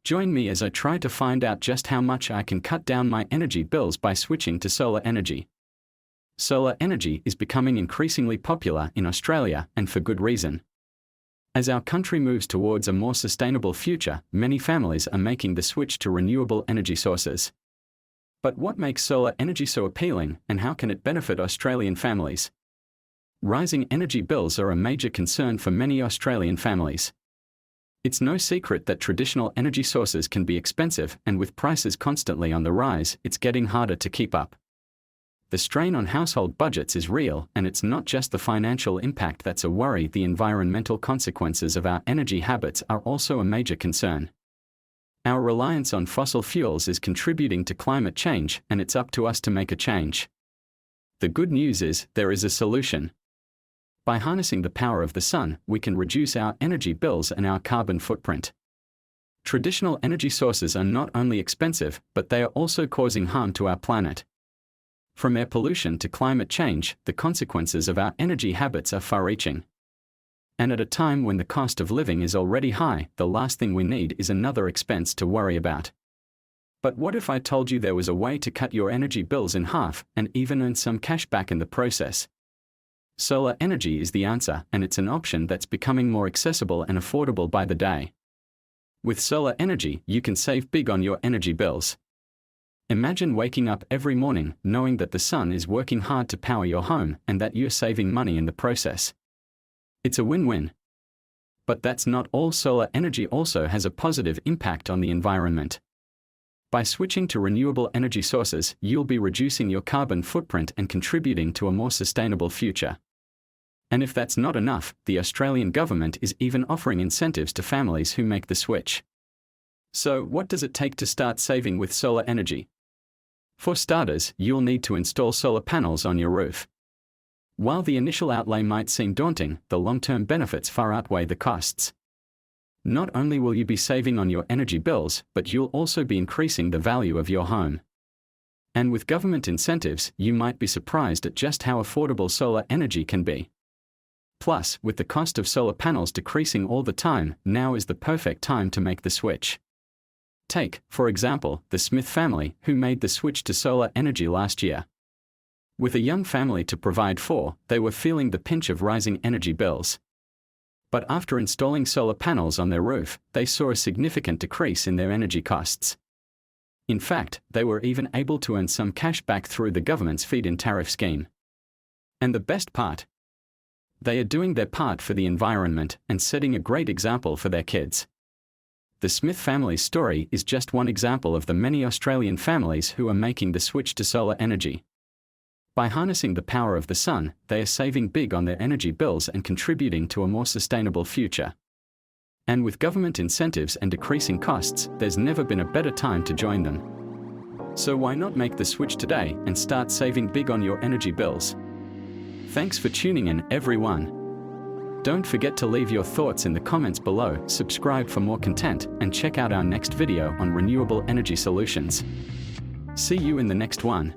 Join me as I try to find out just how much I can cut down my energy bills by switching to solar energy. Solar energy is becoming increasingly popular in Australia, and for good reason. As our country moves towards a more sustainable future, many families are making the switch to renewable energy sources. But what makes solar energy so appealing, and how can it benefit Australian families? Rising energy bills are a major concern for many Australian families. It's no secret that traditional energy sources can be expensive, and with prices constantly on the rise, it's getting harder to keep up. The strain on household budgets is real, and it's not just the financial impact that's a worry. The environmental consequences of our energy habits are also a major concern. Our reliance on fossil fuels is contributing to climate change, and it's up to us to make a change. The good news is, there is a solution. By harnessing the power of the sun, we can reduce our energy bills and our carbon footprint. Traditional energy sources are not only expensive, but they are also causing harm to our planet. From air pollution to climate change, the consequences of our energy habits are far-reaching. And at a time when the cost of living is already high, the last thing we need is another expense to worry about. But what if I told you there was a way to cut your energy bills in half, and even earn some cash back in the process? Solar energy is the answer, and it's an option that's becoming more accessible and affordable by the day. With solar energy, you can save big on your energy bills. Imagine waking up every morning knowing that the sun is working hard to power your home, and that you're saving money in the process. It's a win-win. But that's not all. Solar energy also has a positive impact on the environment. By switching to renewable energy sources, you'll be reducing your carbon footprint and contributing to a more sustainable future. And if that's not enough, the Australian government is even offering incentives to families who make the switch. So, what does it take to start saving with solar energy? For starters, you'll need to install solar panels on your roof. While the initial outlay might seem daunting, the long-term benefits far outweigh the costs. Not only will you be saving on your energy bills, but you'll also be increasing the value of your home. And with government incentives, you might be surprised at just how affordable solar energy can be. Plus, with the cost of solar panels decreasing all the time, now is the perfect time to make the switch. Take, for example, the Smith family, who made the switch to solar energy last year. With a young family to provide for, they were feeling the pinch of rising energy bills. But after installing solar panels on their roof, they saw a significant decrease in their energy costs. In fact, they were even able to earn some cash back through the government's feed-in tariff scheme. And the best part? They are doing their part for the environment and setting a great example for their kids. The Smith family's story is just one example of the many Australian families who are making the switch to solar energy. By harnessing the power of the sun, they are saving big on their energy bills and contributing to a more sustainable future. And with government incentives and decreasing costs, there's never been a better time to join them. So why not make the switch today and start saving big on your energy bills? Thanks for tuning in, everyone. Don't forget to leave your thoughts in the comments below, subscribe for more content, and check out our next video on renewable energy solutions. See you in the next one.